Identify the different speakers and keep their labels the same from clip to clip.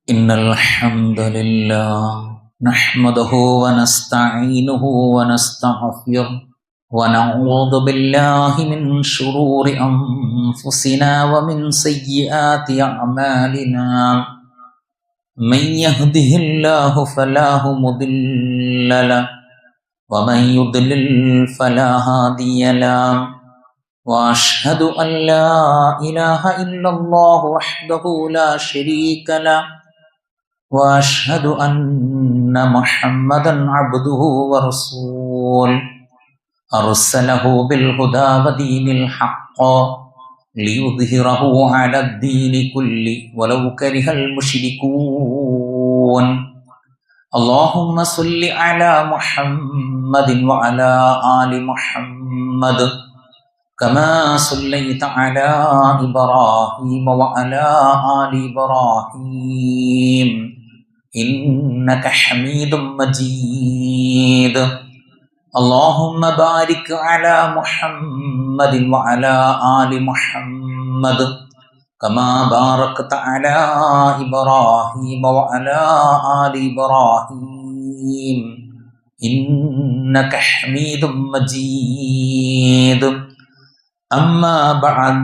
Speaker 1: إن الحمد لله نحمده ونستعينه ونستغفره ونعوذ بالله من شرور أنفسنا ومن سيئات أعمالنا من يهده الله فلا مضل له ومن يضلل فلا هادي له وأشهد أن لا إله إلا الله وحده لا شريك له وأشهد أن محمدا عبده ورسوله أرسله بالهدى ودين الحق ليظهره على الدين كله ولو كره المشركون اللهم صل على محمد وعلى آل محمد كما صليت على إبراهيم وعلى آل إبراهيم إنك حميد مجيد اللهم بارك على محمد وعلى آل محمد كما باركت على إبراهيم وعلى آل إبراهيم إنك حميد مجيد أما بعد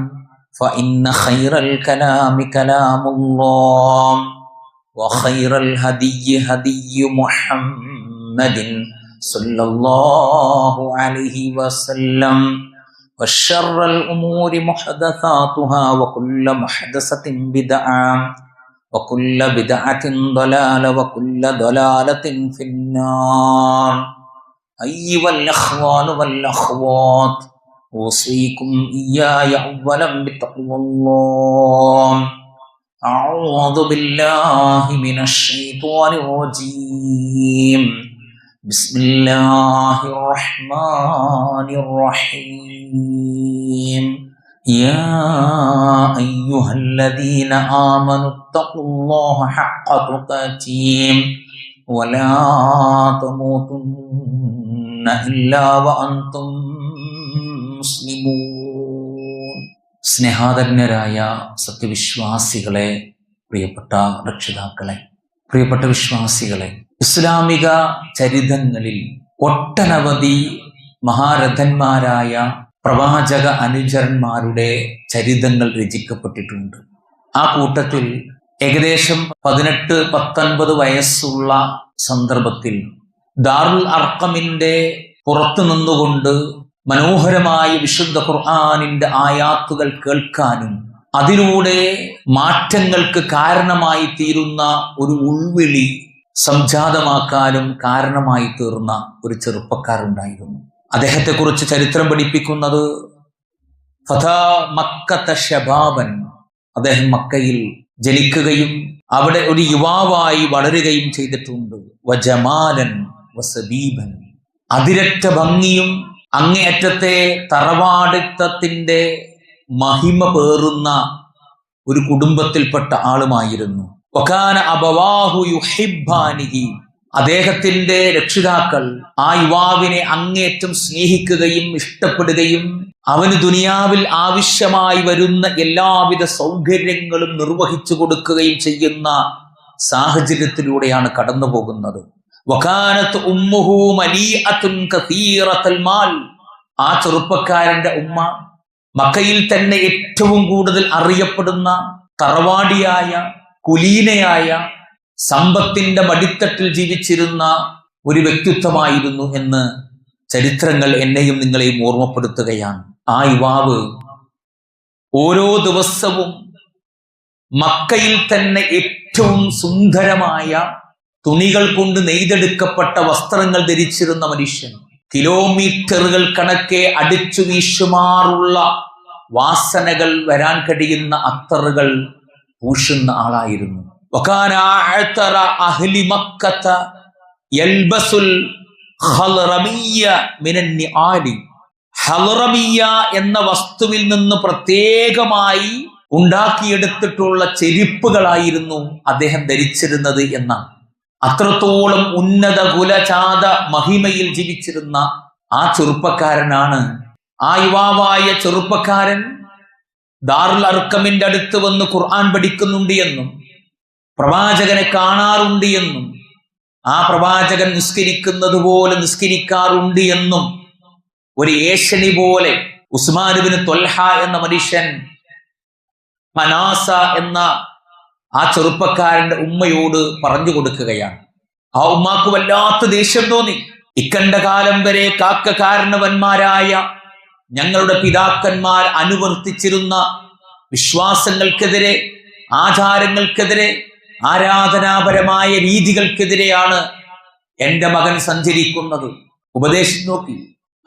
Speaker 1: فإن خير الكلام كلام الله وخير الهدي هدي محمد صلى الله عليه وسلم وشر الأمور محدثاتها وكل محدثة بدعة وكل بدعة ضلالة وكل ضلالة في النار أيها الإخوان والأخوات أوصيكم إياي أولا بتقوى الله أعوذ بالله من الشيطان الرجيم بسم الله الرحمن الرحيم يا أيها الذين آمنوا اتقوا الله حق تقاته ولا تموتن إلا وأنتم മുസ്ലിമൂൻ. സ്നേഹാദരനരായ സത്യവിശ്വാസികളെ, പ്രിയപ്പെട്ട രക്ഷിതാക്കളെ, പ്രിയപ്പെട്ട വിശ്വാസികളെ, ഇസ്ലാമിക ചരിതങ്ങളിൽ ഒട്ടനവധി മഹാരഥന്മാരായ പ്രവാചക അനുചരന്മാരുടെ ചരിതങ്ങൾ രചിക്കപ്പെട്ടിട്ടുണ്ട്. ആ കൂട്ടത്തിൽ ഏകദേശം 18-19 വയസ്സുള്ള സന്ദർഭത്തിൽ ദാറുൽ അർഖമിന്റെ പുറത്തു നിന്നുകൊണ്ട് മനോഹരമായ വിശുദ്ധ ഖുർആനിന്റെ ആയാത്തുകൾ കേൾക്കാനും അതിലൂടെ മാറ്റങ്ങൾക്ക് കാരണമായി തീരുന്ന ഒരു ഉൾവിളി സംജാതമാക്കാനും കാരണമായി തീർന്ന ഒരു ചെറുപ്പക്കാരുണ്ടായിരുന്നു. അദ്ദേഹത്തെക്കുറിച്ച് ചരിത്രം പഠിപ്പിക്കുന്നത് ഫഥാ മക്കത്ത ശബാബൻ, അദ്ദേഹം മക്കയിൽ ജനിക്കുകയും അവിടെ ഒരു യുവാവായി വളരുകയും ചെയ്തിട്ടുണ്ട്. വജമാലൻ വസബീബൻ, അതിരറ്റ ഭംഗിയും അങ്ങേയറ്റത്തെ തറവാടിത്തത്തിന്റെ മഹിമ പേറുന്ന ഒരു കുടുംബത്തിൽപ്പെട്ട ആളുമായിരുന്നു. വകാന അബവാഹു യുഹിബ്ബാനിഹി, അദ്ദേഹത്തിന്റെ രക്ഷിതാക്കൾ ആ യുവാവിനെ അങ്ങേയറ്റം സ്നേഹിക്കുകയും ഇഷ്ടപ്പെടുകയും അവന് ദുനിയാവിൽ ആവശ്യമായി വരുന്ന എല്ലാവിധ സൗകര്യങ്ങളും നിർവഹിച്ചു കൊടുക്കുകയും ചെയ്യുന്ന സാഹചര്യത്തിലൂടെയാണ് കടന്നു പോകുന്നത്. വകാനത്ത് ഉമ്മുഹു മലീഅത്തുൻ കസീറത്തുൽ മാൽ, ആ ചെറുപ്പക്കാരന്റെ ഉമ്മ മക്കയിൽ തന്നെ ഏറ്റവും കൂടുതൽ അറിയപ്പെടുന്ന തറവാടിയായ കുലീനയായ സമ്പത്തിന്റെ മടിത്തട്ടിൽ ജീവിച്ചിരുന്ന ഒരു വ്യക്തിത്വമായിരുന്നു എന്ന് ചരിത്രങ്ങൾ എന്നെയും നിങ്ങളെയും ഓർമ്മപ്പെടുത്തുകയാണ്. ആ യുവാവ് ഓരോ ദിവസവും മക്കയിൽ തന്നെ ഏറ്റവും സുന്ദരമായ തുണികൾ കൊണ്ട് നെയ്തെടുക്കപ്പെട്ട വസ്ത്രങ്ങൾ ധരിച്ചിരുന്ന മനുഷ്യൻ, കിലോമീറ്ററുകൾ കണക്കെ അടിച്ചു വീശുമാറുള്ള വാസനകൾ വരാൻ കഴിയുന്ന അത്തറുകൾ പൂശുന്ന ആളായിരുന്നു. ഹളറമിയ്യ എന്ന വസ്തുവിൽ നിന്ന് പ്രത്യേകമായി ഉണ്ടാക്കിയെടുത്തിട്ടുള്ള ചെരിപ്പുകളായിരുന്നു അദ്ദേഹം ധരിച്ചിരുന്നത് എന്നാണ്. അത്രത്തോളം ഉന്നത കുലജാത മഹിമയിൽ ജീവിച്ചിരുന്ന ആ ചെറുപ്പക്കാരനാണ്, ആ യുവാവായ ചെറുപ്പക്കാരൻ ദാറുൽ അർക്കമിന്റെ അടുത്ത് വന്ന് ഖുർആൻ പഠിക്കുന്നുണ്ട് എന്നും പ്രവാചകനെ കാണാറുണ്ട് എന്നും ആ പ്രവാചകൻ നിസ്കരിക്കുന്നത് പോലെ നിസ്കരിക്കാറുണ്ട് എന്നും ഒരു ഏഷണി പോലെ ഉസ്മാൻ ഇബ്നു ത്വൽഹ എന്ന മനുഷ്യൻ മനാസ എന്ന ആ ചെറുപ്പക്കാരന്റെ ഉമ്മയോട് പറഞ്ഞു കൊടുക്കുകയാണ്. ആ ഉമ്മാക്ക് വല്ലാത്ത ദേഷ്യം തോന്നി. ഇക്കണ്ട കാലം വരെ കാരണവന്മാരായ ഞങ്ങളുടെ പിതാക്കന്മാർ അനുവർത്തിച്ചിരുന്ന വിശ്വാസങ്ങൾക്കെതിരെ, ആചാരങ്ങൾക്കെതിരെ, ആരാധനാപരമായ രീതികൾക്കെതിരെയാണ് എന്റെ മകൻ സഞ്ചരിക്കുന്നത്. ഉപദേശിച്ചു നോക്കി.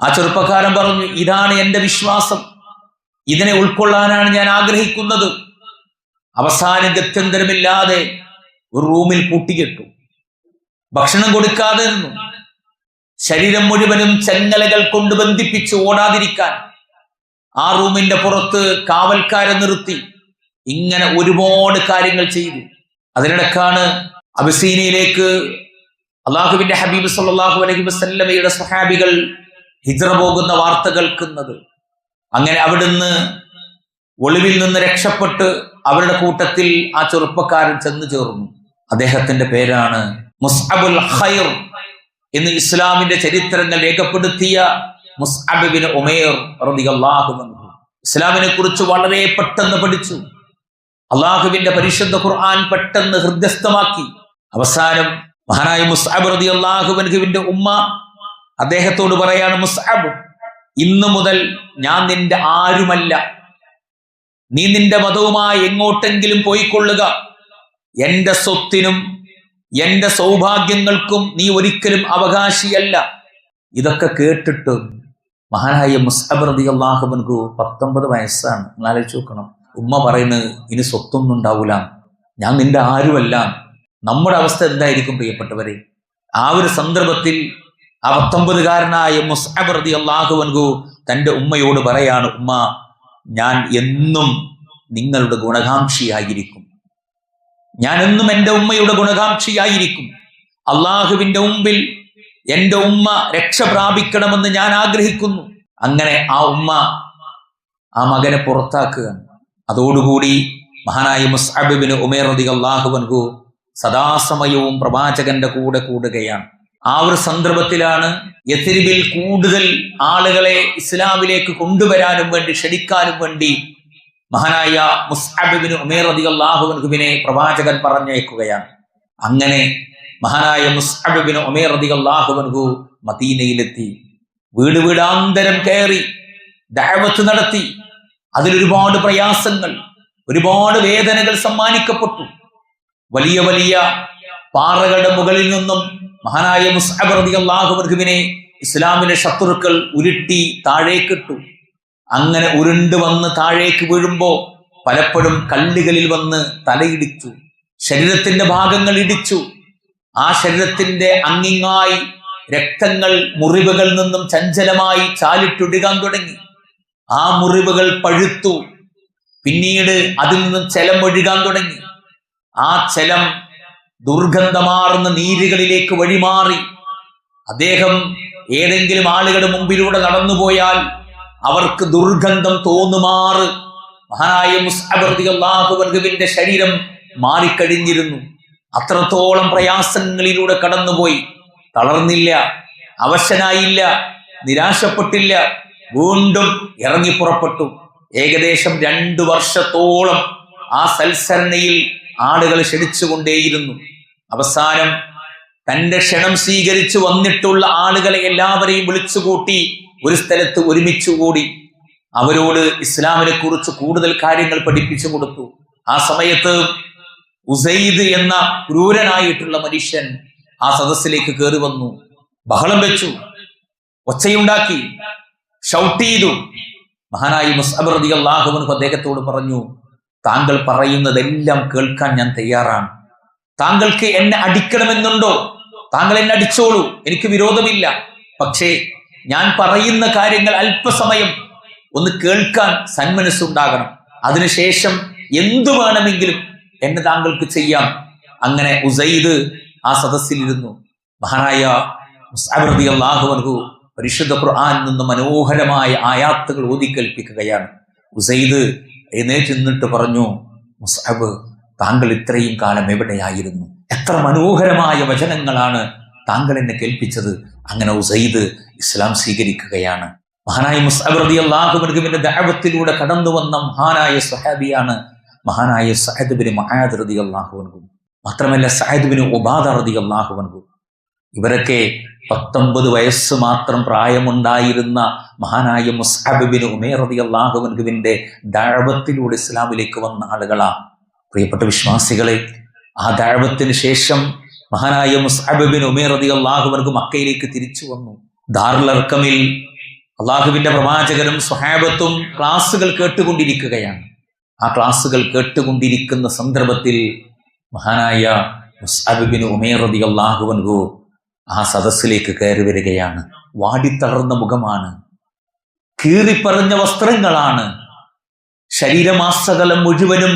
Speaker 1: ആ ചെറുപ്പക്കാരൻ പറഞ്ഞു, ഇതാണ് എന്റെ വിശ്വാസം, ഇതിനെ ഉൾക്കൊള്ളാനാണ് ഞാൻ ആഗ്രഹിക്കുന്നത്. അവസാനം ഗത്യന്തരമില്ലാതെ ഒരു റൂമിൽ പൂട്ടിയിട്ടു. ഭക്ഷണം കൊടുക്കാതെ നിന്നു. ശരീരം മുഴുവനും ചെങ്ങലകൾ കൊണ്ട് ബന്ധിപ്പിച്ച് ഓടാതിരിക്കാൻ ആ റൂമിന്റെ പുറത്ത് കാവൽക്കാരെ നിർത്തി. ഇങ്ങനെ ഒരുപാട് കാര്യങ്ങൾ ചെയ്തു. അതിനിടക്കാണ് അബിസീനയിലേക്ക് അള്ളാഹുവിന്റെ ഹബീബ് സല്ലല്ലാഹു അലൈഹി വസല്ലമയുടെ സ്വഹാബികൾ ഹിജ്റ പോകുന്ന വാർത്ത കേൾക്കുന്നത്. അങ്ങനെ അവിടുന്ന് ഒളിവിൽ നിന്ന് രക്ഷപ്പെട്ട് അവരുടെ കൂട്ടത്തിൽ ആ ചെറുപ്പക്കാരൻ ചെന്നു ചേർന്നു. അദ്ദേഹത്തിന്റെ പേരാണ് മുസ്അബുൽ ഖൈർ എന്ന് ഇസ്ലാമിന്റെ ചരിത്രങ്ങൾ രേഖപ്പെടുത്തിയ മുസ്അബ് ഇബ്നു ഉമൈർ റളിയല്ലാഹു അൻഹു. ഇസ്ലാമിനെ കുറിച്ച് വളരെ പെട്ടെന്ന് പഠിച്ചു. അള്ളാഹുവിന്റെ പരിശുദ്ധ ഖുർആൻ പെട്ടെന്ന് ഹൃദയസ്ഥമാക്കി. അവസാനം മഹാനായ മുസ്അബ് റളിയല്ലാഹു അൻഹുവിന്റെ ഉമ്മ അദ്ദേഹത്തോട് പറയാണ്, മുസ്അബ്, ഇന്നു മുതൽ ഞാൻ നിന്റെ ആരുമല്ല. നീ നിന്റെ മതവുമായി എങ്ങോട്ടെങ്കിലും പോയിക്കൊള്ളുക. എന്റെ സ്വത്തിനും എന്റെ സൗഭാഗ്യങ്ങൾക്കും നീ ഒരിക്കലും അവകാശിയല്ല. ഇതൊക്കെ കേട്ടിട്ട് മഹാനായ മുസ്അബ് റളിയല്ലാഹു അൻഹു 19 വയസ്സാണ്. നിങ്ങൾ ആലോചിച്ച് നോക്കണം. ഉമ്മ പറയുന്നത്, ഇനി സ്വത്തൊന്നും ഉണ്ടാവൂല, ഞാൻ നിന്റെ ആരുമല്ല. നമ്മുടെ അവസ്ഥ എന്തായിരിക്കും പ്രിയപ്പെട്ടവരെ? ആ ഒരു സന്ദർഭത്തിൽ ആ 19-കാരനായ മുസ്അബ് റളിയല്ലാഹു അൻഹു തന്റെ ഉമ്മയോട് പറയാണ്, ഉമ്മ, ഞാൻ എന്നും നിങ്ങളുടെ ഗുണകാംക്ഷിയായിരിക്കും. ഞാൻ എന്നും എൻ്റെ ഉമ്മയുടെ ഗുണകാംക്ഷിയായിരിക്കും. അള്ളാഹുവിന്റെ മുമ്പിൽ എൻ്റെ ഉമ്മ രക്ഷ പ്രാപിക്കണമെന്ന് ഞാൻ ആഗ്രഹിക്കുന്നു. അങ്ങനെ ആ ഉമ്മ ആ മകനെ പുറത്താക്കുകയാണ്. അതോടുകൂടി മഹാനായ മുസ്അബ് ഇബ്നു ഉമൈർ റളിയല്ലാഹു അൻഹു സദാസമയവും പ്രവാചകന്റെ കൂടെ കൂടുകയാണ്. ആ ഒരു സന്ദർഭത്തിലാണ് യഥരിബിൽ കൂടുതൽ ആളുകളെ ഇസ്ലാമിലേക്ക് കൊണ്ടുവരാനും വേണ്ടി, ക്ഷണിക്കാനും വേണ്ടി മഹാനായ മുസ്അബ് ഇബ്നു ഉമൈർ റളിയല്ലാഹു അൻഹുവിനെ പ്രവാചകൻ പറഞ്ഞയക്കുകയാണ്. അങ്ങനെ മഹാനായ മുസ്അബ് ഇബ്നു ഉമൈർ റളിയല്ലാഹു അൻഹു മദീനയിലെത്തി. വീട് വീടാന്തരം കയറി ദഅവത്ത് നടത്തി. അതിലൊരുപാട് പ്രയാസങ്ങൾ, ഒരുപാട് വേദനകൾ സമ്മാനിക്കപ്പെട്ടു. വലിയ വലിയ പാറകളുടെ മുകളിൽ നിന്നും മഹാനായ മുസ്അബ് റളിയല്ലാഹു അൻഹുവിനെ ഇസ്ലാമിലെ ശത്രുക്കൾ ഉരുട്ടി താഴേക്കിട്ടു. അങ്ങനെ ഉരുണ്ട് വന്ന് താഴേക്ക് വീഴുമ്പോ പലപ്പോഴും കല്ലുകളിൽ വന്ന് തലയിടിച്ചു, ശരീരത്തിന്റെ ഭാഗങ്ങൾ ഇടിച്ചു. ആ ശരീരത്തിന്റെ അങ്ങിങ്ങായി രക്തങ്ങൾ മുറിവുകളിൽ നിന്നും ചഞ്ചലമായി ചാലിട്ടൊഴുകാൻ തുടങ്ങി. ആ മുറിവുകൾ പഴുത്തു. പിന്നീട് അതിൽ നിന്നും ജലം ഒഴുകാൻ തുടങ്ങി. ആ ജലം ദുർഗന്ധമാർന്ന നീരുകളിലേക്ക് വഴിമാറി. അദ്ദേഹം ഏതെങ്കിലും ആളുകളുടെ മുമ്പിലൂടെ നടന്നുപോയാൽ അവർക്ക് ദുർഗന്ധം തോന്നുമാറ് മഹാനായ മുസ്അബ് റളിയല്ലാഹു അൻഹുവിന്റെ ശരീരം മാറിക്കഴിഞ്ഞിരുന്നു. അത്രത്തോളം പ്രയാസങ്ങളിലൂടെ കടന്നുപോയി. തളർന്നില്ല, അവശനായില്ല, നിരാശപ്പെട്ടില്ല. വീണ്ടും ഇറങ്ങി പുറപ്പെട്ടു. ഏകദേശം 2 വർഷത്തോളം ആ സൽസരണയിൽ ആളുകൾ ക്ഷണിച്ചുകൊണ്ടേയിരുന്നു. അവസാനം തന്റെ ക്ഷണം സ്വീകരിച്ചു വന്നിട്ടുള്ള ആളുകളെ എല്ലാവരെയും വിളിച്ചുകൂട്ടി ഒരു സ്ഥലത്ത് ഒരുമിച്ചുകൂടി അവരോട് ഇസ്ലാമിനെ കുറിച്ച് കൂടുതൽ കാര്യങ്ങൾ പഠിപ്പിച്ചു കൊടുത്തു. ആ സമയത്ത് ഉസൈദ് എന്ന ക്രൂരനായിട്ടുള്ള മനുഷ്യൻ ആ സദസ്സിലേക്ക് കയറി വന്നു. ബഹളം വെച്ചു, ഒച്ചയുണ്ടാക്കി, ഷൗട്ട് ചെയ്തു. മഹാനായി മുസ്അബ് റളിയല്ലാഹു അൻഹു അദ്ദേഹത്തോട് പറഞ്ഞു, താങ്കൾ പറയുന്നതെല്ലാം കേൾക്കാൻ ഞാൻ തയ്യാറാണ്. താങ്കൾക്ക് എന്നെ അടിക്കണമെന്നുണ്ടോ? താങ്കൾ എന്നെ അടിച്ചോളൂ, എനിക്ക് വിരോധമില്ല. പക്ഷേ ഞാൻ പറയുന്ന കാര്യങ്ങൾ അല്പസമയം ഒന്ന് കേൾക്കാൻ സന്മനസ്സുണ്ടാകണം. അതിനുശേഷം എന്തു വേണമെങ്കിലും എന്നെ താങ്കൾക്ക് ചെയ്യാം. അങ്ങനെ ഉസൈദ് ആ സദസ്സിലിരുന്നു. മഹാനായ മുസ്അബ് റളിയല്ലാഹു അൻഹു പരിശുദ്ധ ഖുർആനിൽ നിന്ന് മനോഹരമായ ആയാത്തുകൾ ഓതിക്കേൽപ്പിക്കുകയാണ്. ഉസൈദ് എഴുന്നേറ്റ് നിന്നിട്ട് പറഞ്ഞു, മുസ്അബ്, താങ്കൾ ഇത്രയും കാലം എവിടെയായിരുന്നു? എത്ര മനോഹരമായ വചനങ്ങളാണ് താങ്കൾ എന്നെ കേൾപ്പിച്ചത്. അങ്ങനെ ഉസൈദ് ഇസ്ലാം സ്വീകരിക്കുകയാണ്. മഹാനായ മുസ്അബ് റളിയല്ലാഹു അൻഹുവിന്റെ ദഅവത്തിലൂടെ കടന്നു വന്ന മഹാനായ സ്വഹാബിയാണ് മഹാനായ സഅദ് ബിൻ മുആദ് റളിയല്ലാഹു അൻഹു. മാത്രമല്ല സഅദ് ബിൻ ഉബാദ റളിയല്ലാഹു അൻഹു. ഇവരൊക്കെ 19 വയസ്സ് മാത്രം പ്രായമുണ്ടായിരുന്ന മഹാനായ മുസ്അബ് ബിൻ ഉമൈർ റളിയല്ലാഹു അൻഹുവിന്റെ ദഅവത്തിലൂടെ ഇസ്ലാമിലേക്ക് വന്ന ആളുകളാണ്. പ്രിയപ്പെട്ട വിശ്വാസികളെ, ആ ദഅവത്തിന് ശേഷം മഹാനായ മുസ്അബ് ബിൻ ഉമൈർ റളിയല്ലാഹു അൻഹു മക്കയിലേക്ക് തിരിച്ചു വന്നു. ദാറുൽ അർഖമിൽ അള്ളാഹുവിന്റെ പ്രവാചകനും സ്വഹാബത്തും ക്ലാസുകൾ കേട്ടുകൊണ്ടിരിക്കുകയാണ്. ആ ക്ലാസുകൾ കേട്ടുകൊണ്ടിരിക്കുന്ന സന്ദർഭത്തിൽ മഹാനായ മുസ്അബ് ബിൻ ഉമൈർ റളിയല്ലാഹു അൻഹു ആ സദസ്സിലേക്ക് കയറി വരികയാണ്. വാടിത്തളർന്ന മുഖമാണ്, കീറിപ്പറഞ്ഞ വസ്ത്രങ്ങളാണ്, ശരീരമാസകലം മുഴുവനും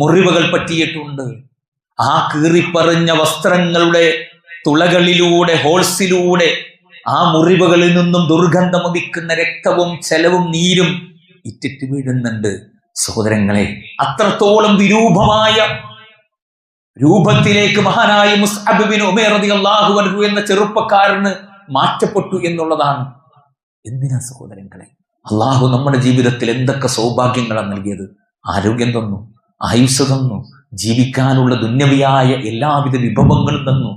Speaker 1: മുറിവുകൾ പറ്റിയിട്ടുണ്ട്. ആ കീറിപ്പറഞ്ഞ വസ്ത്രങ്ങളുടെ തുളകളിലൂടെ, ഹോൾസിലൂടെ ആ മുറിവുകളിൽ നിന്നും ദുർഗന്ധമൊലിക്കുന്ന രക്തവും ചെലവും നീരും ഇറ്റിറ്റ് വീഴുന്നുണ്ട്. സഹോദരങ്ങളെ, അത്രത്തോളം വിരൂപമായ രൂപത്തിലേക്ക് മഹാനായ മുസ്അബ് ബിൻ ഉമൈർ റളിയല്ലാഹു അൻഹു എന്ന ചെറുപ്പക്കാരന് മാറ്റപ്പെട്ടു എന്നുള്ളതാണ്. എന്തിനാ സഹോദരങ്ങളെ? അള്ളാഹു നമ്മുടെ ജീവിതത്തിൽ എന്തൊക്കെ സൗഭാഗ്യങ്ങളാണ് നൽകിയത്. ആരോഗ്യം തന്നു, ആയുസ് തന്നു, ജീവിക്കാനുള്ള ദുന്യവിയായ എല്ലാവിധ വിഭവങ്ങളും തന്നു.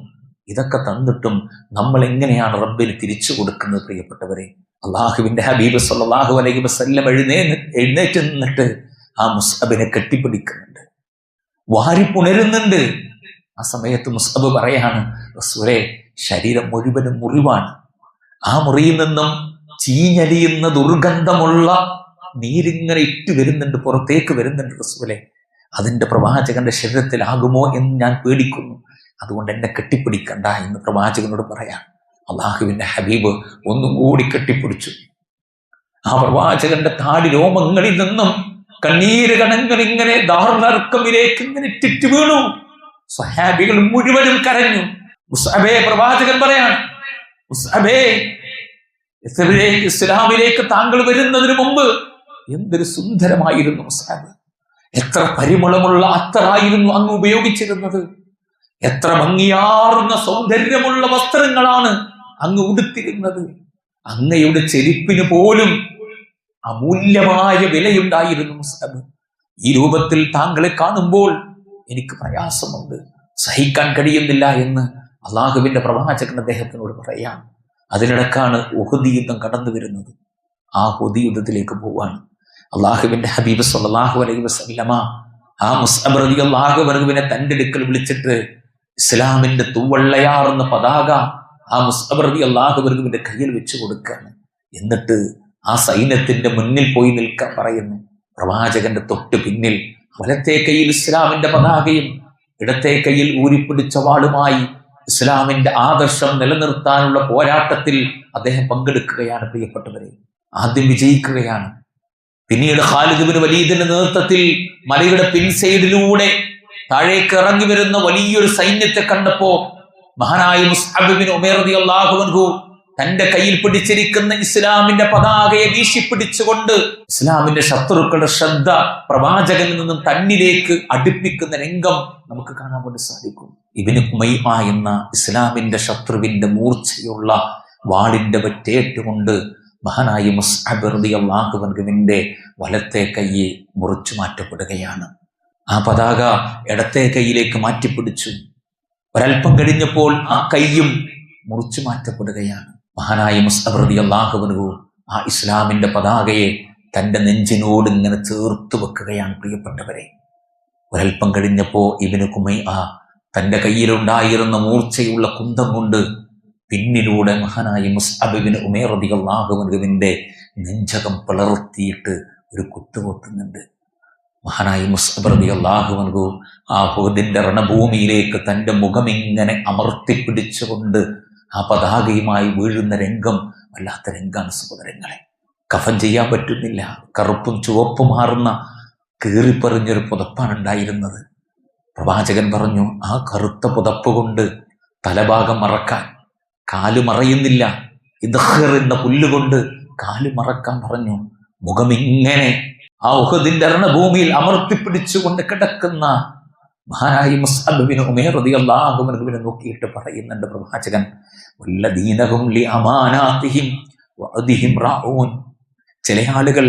Speaker 1: ഇതൊക്കെ തന്നിട്ടും നമ്മൾ എങ്ങനെയാണ് റബ്ബിന് തിരിച്ചു കൊടുക്കുന്നത്? പ്രിയപ്പെട്ടവരെ, അള്ളാഹുവിന്റെ ഹബീബ് സല്ലല്ലാഹു അലൈഹി വസല്ലം എഴുന്നേറ്റ് നിന്നിട്ട് ആ മുസ്അബിനെ കെട്ടിപ്പിടിക്കുന്നുണ്ട്, വാരിപ്പുണരുന്നുണ്ട്. ആ സമയത്ത് മുസ്അബ് പറയാണ്, റസൂലേ, ശരീരം മുഴുവനും മുറിവാണ്. ആ മുറിയിൽ നിന്നും ചീഞ്ഞലിയുന്ന ദുർഗന്ധമുള്ള നീരിങ്ങനെ ഇറ്റു വരുന്നുണ്ട്, പുറത്തേക്ക് വരുന്നുണ്ട്. റസൂലേ, അതിന്റെ പ്രവാചകന്റെ ശരീരത്തിലാകുമോ എന്ന് ഞാൻ പേടിക്കുന്നു, അതുകൊണ്ട് എന്നെ കെട്ടിപ്പിടിക്കണ്ട എന്ന് പ്രവാചകനോട് പറയാം. അള്ളാഹുവിന്റെ ഹബീബ് ഒന്നും കൂടി കെട്ടിപ്പിടിച്ചു. ആ പ്രവാചകന്റെ താടി രോമങ്ങളിൽ നിന്നും കണ്ണീര് കണങ്ങൾ ഇങ്ങനെ ദാറുൽ അർഖമിലേക്ക് ഇങ്ങനെ ഇറ്റിറ്റ് വീണു. സ്വഹാബികൾ മുഴുവനും കരഞ്ഞു. മുസ്അബേ, പ്രവാചകൻ പറയാണ്, മുസ്അബേ, ഇസ്ലാമിലേക്ക് താങ്കൾ വരുന്നതിന് മുമ്പ് എന്തൊരു സുന്ദരമായിരുന്നു മുസ്അബ്. എത്ര പരിമളമുള്ള അത്തറായിരുന്നു അങ്ങ് ഉപയോഗിച്ചിരുന്നത്. എത്ര ഭംഗിയാർന്ന സൗന്ദര്യമുള്ള വസ്ത്രങ്ങളാണ് അങ്ങ് ഉടുത്തിരുന്നത്. അങ്ങയുടെ ചെരുപ്പിന് പോലും അമൂല്യമായ വിലയുണ്ടായിരുന്നു മുസ്അബ്. ഈ രൂപത്തിൽ താങ്കളെ കാണുമ്പോൾ എനിക്ക് പ്രയാസമുണ്ട്, സഹിക്കാൻ കഴിയുന്നില്ല എന്ന് അള്ളാഹുവിന്റെ പ്രവാചകൻ അദ്ദേഹത്തിനോട് പറയാം. അതിനിടക്കാണ് ഉഹദ് യുദ്ധം കടന്നു വരുന്നത്. ആ ഉഹദ് യുദ്ധത്തിലേക്ക് പോവാണ്. അള്ളാഹുവിന്റെ ഹബീബ് സല്ലല്ലാഹു അലൈഹി വസല്ലമ ആ മുസ്അബ് റളിയല്ലാഹു അൻഹുവിനെ തന്റെ അടുക്കൽ വിളിച്ചിട്ട് ഇസ്ലാമിന്റെ തൂവള്ളയാർന്ന പതാക ആ മുസ്അബ് റളിയല്ലാഹു അൻഹുവിന്റെ കയ്യിൽ വെച്ച് കൊടുക്കുകയാണ്. എന്നിട്ട് ആ സൈന്യത്തിന്റെ മുന്നിൽ പോയി നിൽക്കാൻ പറയുന്നു. പ്രവാചകന്റെ തൊട്ട് പിന്നിൽ വലത്തെ കയ്യിൽ ഇസ്ലാമിന്റെ പതാകയും ഇടത്തെ കയ്യിൽ ഊരിപ്പിടിച്ച വാളുമായി ഇസ്ലാമിന്റെ ആദർശം നിലനിർത്താനുള്ള പോരാട്ടത്തിൽ അദ്ദേഹം പങ്കെടുക്കുകയാണ്. പ്രിയപ്പെട്ടവരെ, ആദ്യം വിജയിക്കുകയാണ്. പിന്നീട് ഖാലിദ് ബിൻ വലീദിന്റെ നേതൃത്വത്തിൽ മലയുടെ പിൻസൈഡിലൂടെ താഴേക്ക് ഇറങ്ങി വരുന്ന വലിയൊരു സൈന്യത്തെ കണ്ടപ്പോ മഹാനായ മുസ്അബ് ബിൻ ഉമൈർ റളിയല്ലാഹു അൻഹു തന്റെ കയ്യിൽ പിടിച്ചിരിക്കുന്ന ഇസ്ലാമിന്റെ പതാകയെ വീശിപ്പിടിച്ചുകൊണ്ട് ഇസ്ലാമിന്റെ ശത്രുക്കളുടെ ശ്രദ്ധ പ്രവാചകനിൽ നിന്നും തന്നിലേക്ക് അടുപ്പിക്കുന്ന രംഗം നമുക്ക് കാണാൻ വേണ്ടി സാധിക്കും. ഇബ്നു ഉമയ്യ എന്ന ഇസ്ലാമിന്റെ ശത്രുവിന്റെ മൂർച്ചയുള്ള വാളിന്റെ വെറ്റേറ്റുകൊണ്ട് മഹാനായ മുസ്അബ് റളിയല്ലാഹു അൻഹുവിന്റെ വലത്തെ കൈ മുറിച്ചു മാറ്റപ്പെടുകയാണ്. ആ പതാക ഇടത്തെ കൈയിലേക്ക് മാറ്റിപ്പിടിച്ചു. ഒരൽപ്പം കഴിഞ്ഞപ്പോൾ ആ കൈയും മുറിച്ചു മാറ്റപ്പെടുകയാണ്. മഹാനായ മുസ്അബ് റളിയല്ലാഹു അൻഹു ആ ഇസ്ലാമിന്റെ പതാകയെ തന്റെ നെഞ്ചിനോട് ഇങ്ങനെ ചേർത്ത് വെക്കുകയാണ്. പ്രിയപ്പെട്ടവരെ, ഒരൽപ്പം കഴിഞ്ഞപ്പോ ഇബ്നു ഉമയ്യ തന്റെ കയ്യിലുണ്ടായിരുന്ന മൂർച്ചയുള്ള കുന്തം കൊണ്ട് പിന്നിലൂടെ മഹാനായ മുസ്അബ് ബിൻ ഉമൈർ റളിയല്ലാഹു അൻഹുവിന്റെ നെഞ്ചകം പിളർത്തിയിട്ട് ഒരു കുത്തുകൊത്തുന്നുണ്ട്. മഹാനായ മുസ്അബ് റളിയല്ലാഹു അൻഹു ആ ഉഹദിന്റെ രണഭൂമിയിലേക്ക് തന്റെ മുഖം ഇങ്ങനെ അമർത്തിപ്പിടിച്ചുകൊണ്ട് ആ പതാകയുമായി വീഴുന്ന രംഗം വല്ലാത്ത രംഗാണ് സഹോദരങ്ങളെ. കഫൻ ചെയ്യാൻ പറ്റുന്നില്ല. കറുപ്പും ചുവപ്പും മാറുന്ന കീറിപ്പറിഞ്ഞൊരു പുതപ്പാണ് ഉണ്ടായിരുന്നത്. പ്രവാചകൻ പറഞ്ഞു, ആ കറുത്ത പുതപ്പ് കൊണ്ട് തലഭാഗം മറക്കാൻ, കാല് മറയുന്നില്ല, ഇദ്ഖർ എന്ന പുല്ലുകൊണ്ട് കാല് മറക്കാൻ പറഞ്ഞു. മുഖം ഇങ്ങനെ ആ ഉഹദിന്റെ രണഭൂമിയിൽ അമർത്തിപ്പിടിച്ചുകൊണ്ട് കിടക്കുന്ന മഹാനായ മുസ്അബ് ബിൻ ഉമൈർ റളിയല്ലാഹു അൻഹുവിനെ നോക്കിയിട്ട് പറയുന്നുണ്ട് പ്രവാചകൻ, വല്ലദീനഹും ലിഅമാനാതിഹിം വഅദിഹിം റാഊൻ. ചില ആളുകൾ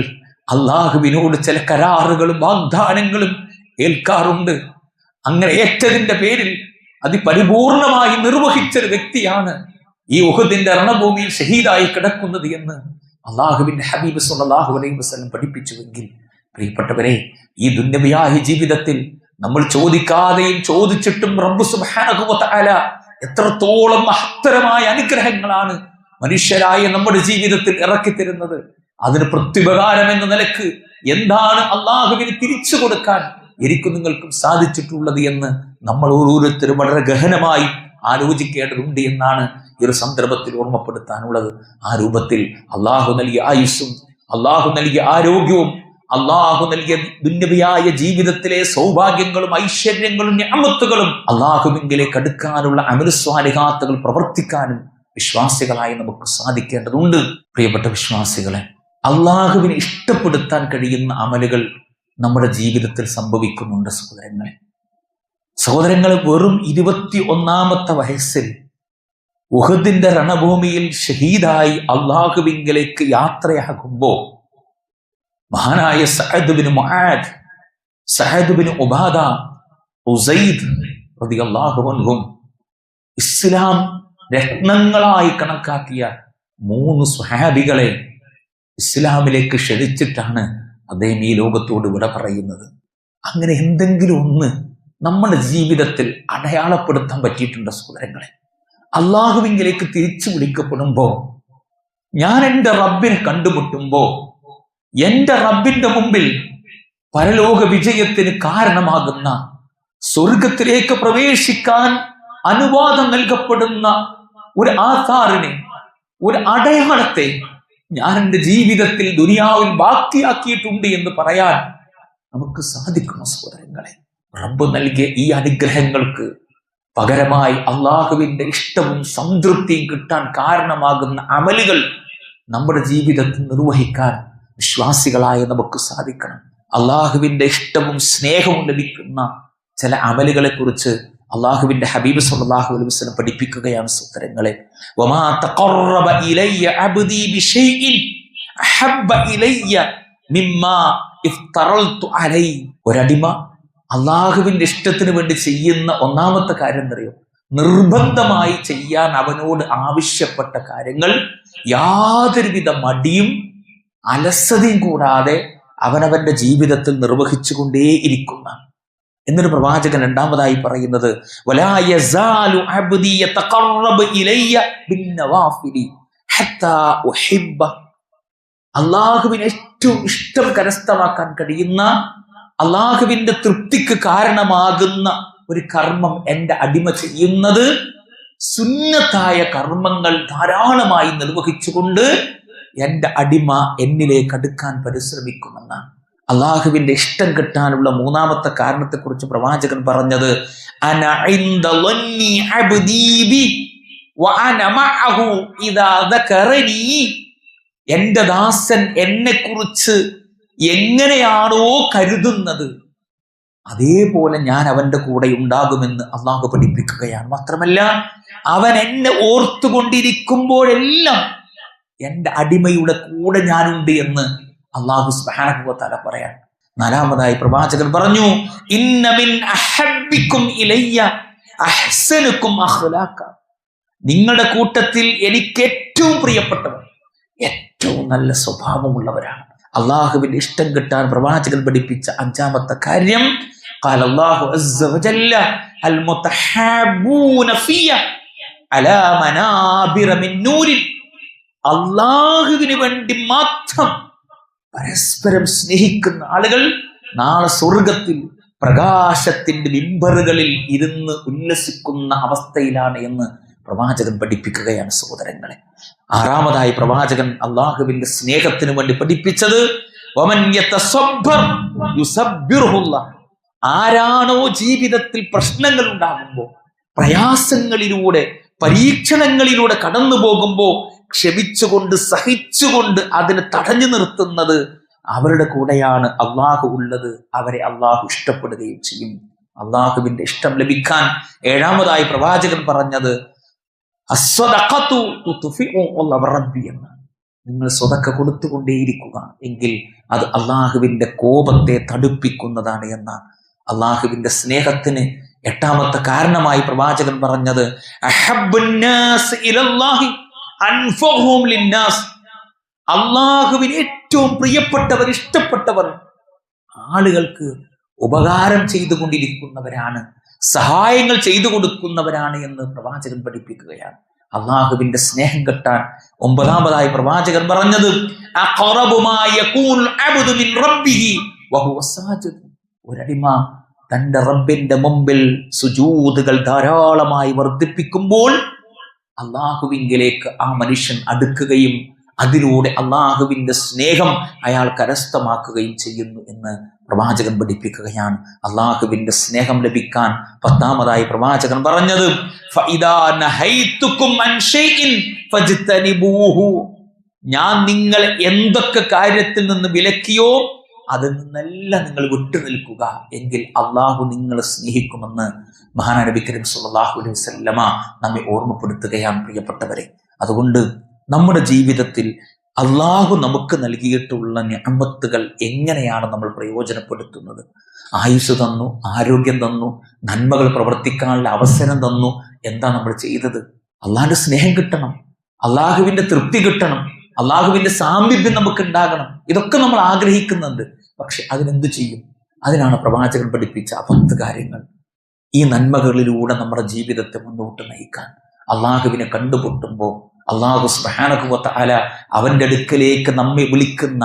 Speaker 1: അള്ളാഹുവിനോട് ചില കരാറുകളും വാഗ്ദാനങ്ങളും ഏൽക്കാറുണ്ട്. അങ്ങനെ ഏറ്റതിന്റെ പേരിൽ അതിപരിപൂർണമായി നിർവഹിച്ചൊരു വ്യക്തിയാണ് ഈ ഉഹദിന്റെ രണഭൂമിയിൽ ഷഹീദായി കിടക്കുന്നത് എന്ന് അള്ളാഹുവിന്റെ ഹബീബ് സല്ലല്ലാഹു അലൈഹി വസല്ലം പഠിപ്പിച്ചുവെങ്കിൽ, പ്രിയപ്പെട്ടവരെ, ഈ ദുന്യവിയാഹി ജീവിതത്തിൽ നമ്മൾ ചോദിക്കാതെയും ചോദിച്ചിട്ടും റബ്ബ് സുബ്ഹാനഹു വ തആല എത്രത്തോളം മഹത്തരമായ അനുഗ്രഹങ്ങളാണ് മനുഷ്യരായ നമ്മുടെ ജീവിതത്തിൽ ഇറക്കിത്തരുന്നത്. അതിന് പ്രത്യുപകാരം എന്ന നിലക്ക് എന്താണ് അള്ളാഹുവിന് തിരിച്ചു കൊടുക്കാൻ എനിക്കും നിങ്ങൾക്കും സാധിച്ചിട്ടുള്ളത് എന്ന് നമ്മൾ ഓരോരുത്തരും വളരെ ഗഹനമായി ആലോചിക്കേണ്ടതുണ്ട് എന്നാണ് ഈ ഒരു സന്ദർഭത്തിൽ ഓർമ്മപ്പെടുത്താനുള്ളത്. ആ രൂപത്തിൽ അള്ളാഹു നൽകിയ ആയുസ്സും അള്ളാഹു നൽകിയ ആരോഗ്യവും അള്ളാഹു നൽകിയ ദുന്യവിയായ ജീവിതത്തിലെ സൗഭാഗ്യങ്ങളും ഐശ്വര്യങ്ങളും നിഅമത്തുകളും അള്ളാഹുവിലേക്ക് അടുക്കാനുള്ള അമലുസ്വാലിഹാത്തുകൾ പ്രവർത്തിക്കാനും വിശ്വാസികളായി നമുക്ക് സാധിക്കേണ്ടതുണ്ട്. പ്രിയപ്പെട്ട വിശ്വാസികളെ, അള്ളാഹുവിനെ ഇഷ്ടപ്പെടുത്താൻ കഴിയുന്ന അമലുകൾ നമ്മുടെ ജീവിതത്തിൽ സംഭവിക്കുന്നുണ്ട്. സഹോദരങ്ങളെ, വെറും 21 വയസ്സിൽ ഉഹദിന്റെ രണഭൂമിയിൽ ഷഹീദായി അള്ളാഹുവിലേക്ക് യാത്രയാകുമ്പോ മഹാനായ Saad bin Muadh, Saad bin Ubada, Usaid റളിയല്ലാഹു അൻഹും ഇസ്ലാം രത്നങ്ങളായി കണക്കാക്കിയ 3 സ്വഹാബികളെ ഇസ്ലാമിലേക്ക് ക്ഷണിച്ചിട്ടാണ് അദ്ദേഹം ഈ ലോകത്തോട് വിട പറയുന്നത്. അങ്ങനെ എന്തെങ്കിലും ഒന്ന് നമ്മുടെ ജീവിതത്തിൽ അടയാളപ്പെടുത്താൻ പറ്റിയിട്ടുണ്ട് സഹോദരങ്ങളെ. അള്ളാഹുവിലേക്ക് തിരിച്ചു വിളിക്കപ്പെടുമ്പോ, ഞാൻ എൻ്റെ റബ്ബിനെ കണ്ടുമുട്ടുമ്പോ, എൻ്റെ റബ്ബിന്റെ മുമ്പിൽ പരലോക വിജയത്തിന് കാരണമാകുന്ന സ്വർഗത്തിലേക്ക് പ്രവേശിക്കാൻ അനുവാദം നൽകപ്പെടുന്ന ഒരു ആധാറിനെ, ഒരു അടയാളത്തെ ഞാൻ എൻ്റെ ജീവിതത്തിൽ ദുനിയാവിൽ ബാക്കിയാക്കിയിട്ടുണ്ട് എന്ന് പറയാൻ നമുക്ക് സാധിക്കുമോ സഹോദരങ്ങളെ? റബ്ബ് നൽകിയ ഈ അനുഗ്രഹങ്ങൾക്ക് പകരമായി അള്ളാഹുവിന്റെ ഇഷ്ടവും സംതൃപ്തിയും കിട്ടാൻ കാരണമാകുന്ന അമലുകൾ നമ്മുടെ ജീവിതത്തിൽ നിർവഹിക്കാൻ വിശ്വാസികളായ നമുക്ക് സാധിക്കണം. അള്ളാഹുവിന്റെ ഇഷ്ടവും സ്നേഹവും ലഭിക്കുന്ന ചില അമലുകളെ കുറിച്ച് അള്ളാഹുവിന്റെ ഹബീബ് സല്ലല്ലാഹു അലൈഹി വസല്ലം പഠിപ്പിക്കുകയാണ് സഹോദരങ്ങളെ. വമാ തഖറബ ഇലയ്യ അബ്ദി ബിശൈഇൻ അഹബ്ബ ഇലയ്യ മിമ്മാ ഇഫ്തറൽതു അലൈഹി. ഒരടിമ അള്ളാഹുവിന്റെ ഇഷ്ടത്തിന് വേണ്ടി ചെയ്യുന്ന ഒന്നാമത്തെ കാര്യം എന്തറിയോ? നിർബന്ധമായി ചെയ്യാൻ അവനോട് ആവശ്യപ്പെട്ട കാര്യങ്ങൾ യാതൊരുവിധ മടിയും അലസതയും കൂടാതെ അവനവന്റെ ജീവിതത്തിൽ നിർവഹിച്ചു കൊണ്ടേയിരിക്കുന്ന എന്നൊരു പ്രവാചകൻ രണ്ടാമതായി പറയുന്നത്, വലാ യസാലു അബ്ദി യതഖറബു ഇലയ്യ ബിന്നവാഫിലി ഹത്താ ഉഹിബ്ബ. അള്ളാഹുവിന് ഏറ്റവും ഇഷ്ടം കരസ്ഥമാക്കാൻ കഴിയുന്ന, അള്ളാഹുവിന്റെ തൃപ്തിക്ക് കാരണമാകുന്ന ഒരു കർമ്മം എൻ്റെ അടിമ ചെയ്യുന്നത് സുന്നത്തായ കർമ്മങ്ങൾ ധാരാളമായി നിർവഹിച്ചുകൊണ്ട് എൻ്റെ അടിമ എന്നിലേക്ക് അടുക്കാൻ പരിശ്രമിക്കുമെന്നാണ്. അള്ളാഹുവിന്റെ ഇഷ്ടം കിട്ടാനുള്ള മൂന്നാമത്തെ കാരണത്തെക്കുറിച്ച് പ്രവാചകൻ പറഞ്ഞത്, അന ഇൻദ ളന്നി അബ്ദീ ബി വഅന മഅഹു ഇദാ ദകറനി. എൻ്റെ ദാസൻ എന്നെക്കുറിച്ച് എങ്ങനെയാണോ കരുതുന്നത് അതേപോലെ ഞാൻ അവന്റെ കൂടെ ഉണ്ടാകുമെന്ന് അള്ളാഹു പഠിപ്പിക്കുകയാണ്. മാത്രമല്ല, അവൻ എന്നെ ഓർത്തുകൊണ്ടിരിക്കുമ്പോഴെല്ലാം എൻ്റെ അടിമയുടെ കൂടെ ഞാനുണ്ട് എന്ന് അള്ളാഹു സുബ്ഹാനഹു വ തആല പറയാൻ. നാലാമതായി പ്രവാചകൻ പറഞ്ഞു, ഇന്ന മിൻ അഹബ്ബിക്കും ഇലയ്യ അഹ്സനുക്കും അഖ്ലാഖ. നിങ്ങളുടെ കൂട്ടത്തിൽ എനിക്ക് ഏറ്റവും പ്രിയപ്പെട്ടവർ ഏറ്റവും നല്ല സ്വഭാവമുള്ളവരാണ്. അള്ളാഹുവിന്റെ ഇഷ്ടം കിട്ടാൻ പ്രവാചകൻ പഠിപ്പിച്ച അഞ്ചാമത്തെ കാര്യം, ഖാല അല്ലാഹു അസ്സ വജല്ല അൽ മുതഹാബൂന ഫിയ അലാ മനാബിറ മിൻ നൂരിൻ. അള്ളാഹുവിന് വേണ്ടി മാത്രം പരസ്പരം സ്നേഹിക്കുന്ന ആളുകൾ നാളെ സ്വർഗത്തിൽ പ്രകാശത്തിന്റെ മിമ്പറുകളിൽ ഇരുന്ന് ഉല്ലസിക്കുന്ന അവസ്ഥയിലാണ് എന്ന് പ്രവാചകൻ പഠിപ്പിക്കുകയാണ് സഹോദരങ്ങളെ. ആറാമതായി പ്രവാചകൻ അള്ളാഹുവിന്റെ സ്നേഹത്തിന് വേണ്ടി പഠിപ്പിച്ചത്, വമൻ യതസബ്ബർ യുസബ്ബിറുഹുല്ലാഹ്. ആരാണോ ജീവിതത്തിൽ പ്രശ്നങ്ങൾ ഉണ്ടാകുമ്പോൾ, പ്രയാസങ്ങളിലൂടെ, പരീക്ഷണങ്ങളിലൂടെ കടന്നു പോകുമ്പോൾ ക്ഷമിച്ചുകൊണ്ട്, സഹിച്ചുകൊണ്ട് അതിനെ തടഞ്ഞു നിർത്തുന്നത്, അവരുടെ കൂടെയാണ് അള്ളാഹു ഉള്ളത്. അവരെ അള്ളാഹു ഇഷ്ടപ്പെടുകയും ചെയ്യും. അള്ളാഹുവിന്റെ ഇഷ്ടം ലഭിക്കാൻ ഏഴാമതായി പ്രവാചകൻ പറഞ്ഞത് അസ്സദഖതു തുത്ഫിഉ റബ്ബി എന്ന്. നിങ്ങൾ സ്വതക്ക കൊടുത്തുകൊണ്ടേയിരിക്കുക, എങ്കിൽ അത് അള്ളാഹുവിന്റെ കോപത്തെ തടുപ്പിക്കുന്നതാണ് എന്നാണ്. അള്ളാഹുവിന്റെ സ്നേഹത്തിന് എട്ടാമത്തെ കാരണമായി പ്രവാചകൻ പറഞ്ഞത് അഹബ്ബുന്നാസ് ഇലല്ലാഹി അൻഫഉഹും ലിന്നാസ്. അള്ളാഹുവിന് ഏറ്റവും പ്രിയപ്പെട്ടവർ, ഇഷ്ടപ്പെട്ടവർ ആളുകൾക്ക് ഉപകാരം ചെയ്തുകൊണ്ടിരിക്കുന്നവരാണ്, സഹായങ്ങൾ ചെയ്തു കൊടുക്കുന്നവരാണ് എന്ന് പ്രവാചകൻ പഠിപ്പിക്കുകയാണ്. അള്ളാഹുവിന്റെ സ്നേഹം കിട്ടാൻ ഒമ്പതാമതായി പ്രവാചകൻ പറഞ്ഞത് അഖറബു മാ യകൂനുൽ അബ്ദു മിൻ റബ്ബിഹി വഹുവ സാജിദ്. ഒരടിമ തന്റെ റബ്ബിന്റെ മുമ്പിൽ സുജൂദുകൾ ധാരാളമായി വർദ്ധിപ്പിക്കുമ്പോൾ അള്ളാഹുവിങ്കിലേക്ക് ആ മനുഷ്യൻ അടുക്കുകയും അതിലൂടെ അള്ളാഹുവിന്റെ സ്നേഹം അയാൾ കരസ്ഥമാക്കുകയും ചെയ്യുന്നു എന്ന് പ്രവാചകൻ പഠിപ്പിക്കുകയാണ്. അള്ളാഹുവിന്റെ സ്നേഹം ലഭിക്കാൻ പത്താമതായി പ്രവാചകൻ പറഞ്ഞത് ഫഇദാ നഹൈതുകും അൻ ഷൈഇൻ ഫജ്തനിബൂഹു. ഞാൻ നിങ്ങൾ എന്തൊക്കെ കാര്യത്തിൽ നിന്ന് വിലക്കിയോ അതിൽ നിന്നെല്ലാം നിങ്ങൾ വിട്ടുനിൽക്കുക, എങ്കിൽ അള്ളാഹു നിങ്ങളെ സ്നേഹിക്കുമെന്ന് മഹാനായ നബി കരീം സല്ലല്ലാഹു അലൈഹി വസല്ലമ നമ്മെ ഓർമ്മപ്പെടുത്തുകയാണ്. പ്രിയപ്പെട്ടവരെ, അതുകൊണ്ട് നമ്മുടെ ജീവിതത്തിൽ അള്ളാഹു നമുക്ക് നൽകിയിട്ടുള്ള നിഅമത്തുകൾ എങ്ങനെയാണ് നമ്മൾ പ്രയോജനപ്പെടുത്തുന്നത്? ആയുസ് തന്നു, ആരോഗ്യം തന്നു, നന്മകൾ പ്രവർത്തിക്കാനുള്ള അവസരം തന്നു. എന്താ നമ്മൾ ചെയ്തത്? അള്ളാഹുവിന്റെ സ്നേഹം കിട്ടണം, അള്ളാഹുവിന്റെ തൃപ്തി കിട്ടണം, അള്ളാഹുവിന്റെ സാമീപ്യം നമുക്ക് ഉണ്ടാകണം. ഇതൊക്കെ നമ്മൾ ആഗ്രഹിക്കുന്നുണ്ട്. പക്ഷെ അതിനെന്ത് ചെയ്യും? അതിനാണ് പ്രവാചകൻ പഠിപ്പിച്ച 10 കാര്യങ്ങൾ. ഈ നന്മകളിലൂടെ നമ്മുടെ ജീവിതത്തെ മുന്നോട്ട് നയിക്കാൻ അള്ളാഹുവിനെ കണ്ടുമുട്ടുമ്പോൾ അള്ളാഹു സുബ്ഹാനഹു വ തആല അവന്റെ അടുക്കലേക്ക് നമ്മെ വിളിക്കുന്ന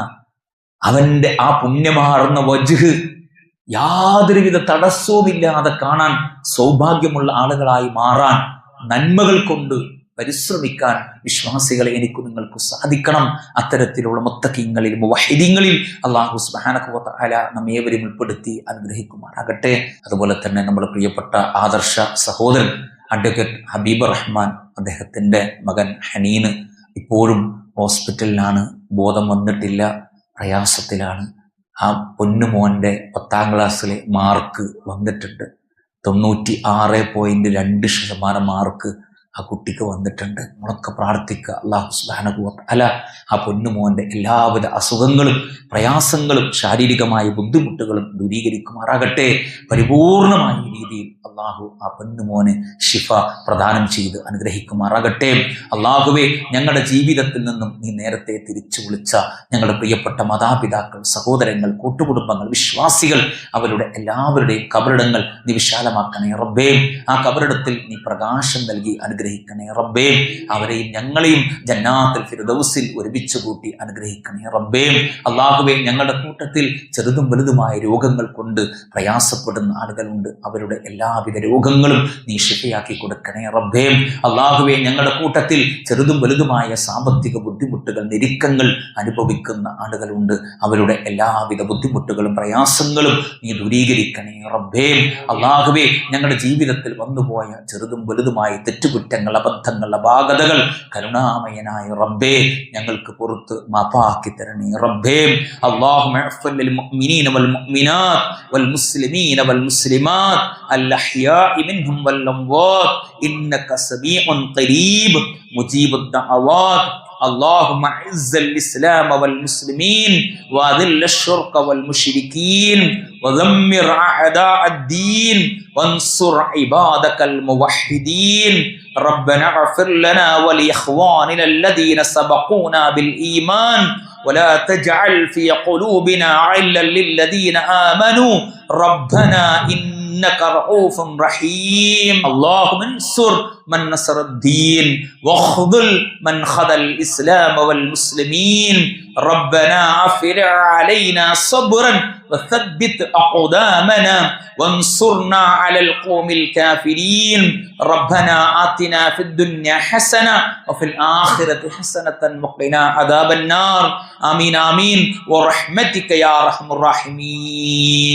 Speaker 1: അവന്റെ ആ പുണ്യമാർന്ന വജ്ഹ് യാതൊരുവിധ തടസ്സവുമില്ലാതെ കാണാൻ സൗഭാഗ്യമുള്ള ആളുകളായി മാറാൻ, നന്മകൾ കൊണ്ട് പരിശ്രമിക്കാൻ വിശ്വാസികളെ എനിക്ക് നിങ്ങൾക്ക് സാധിക്കണം. അത്തരത്തിലുള്ള മുത്തഖീങ്ങളിൽ മുവഹിദീങ്ങളിൽ അല്ലാഹു സുബ്ഹാനഹു വ തആല നമ്മേവരെയും ഉൾപ്പെടുത്തി അനുഗ്രഹിക്കുമാറാകട്ടെ. അതുപോലെ തന്നെ നമ്മുടെ പ്രിയപ്പെട്ട ആദർശ സഹോദരൻ അഡ്വക്കേറ്റ് ഹബീബ് റഹ്മാൻ, അദ്ദേഹത്തിൻ്റെ മകൻ ഹനീന് ഇപ്പോഴും ഹോസ്പിറ്റലിലാണ്, ബോധം വന്നിട്ടില്ല, പ്രയാസത്തിലാണ്. ആ പൊന്നുമോൻ്റെ 10ാം ക്ലാസ്സിലെ മാർക്ക് വന്നിട്ടുണ്ട്. 96.2% മാർക്ക് ആ കുട്ടിക്ക് വന്നിട്ടുണ്ട്. നമ്മളൊക്കെ പ്രാർത്ഥിക്കുക, അല്ലാഹു സുബ്ഹാനഹു വ തആല ആ പൊന്നുമോൻ്റെ എല്ലാവിധ അസുഖങ്ങളും പ്രയാസങ്ങളും ശാരീരികമായ ബുദ്ധിമുട്ടുകളും ദൂരീകരിക്കുമാറാകട്ടെ. പരിപൂർണമായ രീതിയിൽ അള്ളാഹു ആ പൊന്നുമോന് ശിഫ പ്രദാനം ചെയ്ത് അനുഗ്രഹിക്കുമാറാകട്ടെ. അള്ളാഹുവേ, ഞങ്ങളുടെ ജീവിതത്തിൽ നിന്നും നീ നേരത്തെ തിരിച്ചു വിളിച്ച ഞങ്ങളുടെ പ്രിയപ്പെട്ട മാതാപിതാക്കൾ, സഹോദരങ്ങൾ, കൂട്ടുകുടുംബങ്ങൾ, വിശ്വാസികൾ, അവരുടെ എല്ലാവരുടെയും കബറിടങ്ങൾ നീ വിശാലമാക്കണേ റബ്ബേ. ആ കബറിടത്തിൽ നീ പ്രകാശം നൽകി അനുഗ്രഹിക്കണേ റബ്ബേ. അവരെയും ഞങ്ങളെയും ജന്നാത്തുൽ ഫിർദൗസിൽ ഒരുമിച്ച് കൂട്ടി അനുഗ്രഹിക്കണേ റബ്ബേ. അള്ളാഹുവേ, ഞങ്ങളുടെ കൂട്ടത്തിൽ ചെറുതും വലുതുമായ രോഗങ്ങൾ കൊണ്ട് പ്രയാസപ്പെടുന്ന ആളുകളുണ്ട്. അവരുടെ എല്ലാവിധ രോഗങ്ങളും നീ ശിഫയാക്കി കൊടുക്കണേ റബ്ബേ. അള്ളാഹുവേ, ഞങ്ങളുടെ കൂട്ടത്തിൽ ചെറുതും വലുതുമായ സാമ്പത്തിക ബുദ്ധിമുട്ടുകൾ, ഞെരുക്കങ്ങൾ അനുഭവിക്കുന്ന ആളുകളുണ്ട്. അവരുടെ എല്ലാവിധ ബുദ്ധിമുട്ടുകളും പ്രയാസങ്ങളും നീ ദൂരീകരിക്കണേ റബ്ബേ. അള്ളാഹുവേ, ഞങ്ങളുടെ ജീവിതത്തിൽ വന്നുപോയ ചെറുതും വലുതുമായ തെറ്റുകുറ്റങ്ങൾ, അബദ്ധങ്ങൾ, അപാകതകൾ കരുണാമയനായ റബ്ബേ ഞങ്ങൾക്ക് പുറത്ത് മാപ്പാക്കി തരണേ റബ്ബേ. അല്ലാഹുമ്മ അഫ്വ ലിൽ മുഅ്മിനീന വൽ മുഅ്മിനാത്ത് വൽ മുസ്ലിമീന വൽ മുസ്ലിമാത്ത് അൽ അഹ്യാഇ മിൻഹും വൽ അംവാത്ത് ഇന്നക സമീഉൻ ഖരീബ് മുജീബുദ് ദഅവാത്ത്. اللهم اعز الاسلام والمسلمين واذل الشرك والمشركين ودمر اعداء الدين وانصر عبادك الموحدين. ربنا اغفر لنا ولاخواننا الذين سبقونا بالايمان ولا تجعل في قلوبنا غلا للذين آمنوا ربنا إنك رؤوف رحيم. اللهم انصر من نصر الدين واخذل من خذل الإسلام والمسلمين. ربنا أفرغ علينا صبرا وثبت أقدامنا وانصرنا على القوم الكافرين. ربنا آتنا في الدنيا حسنة وفي الآخرة حسنة وقنا عذاب النار. آمين آمين ورحمتك يا أرحم الراحمين.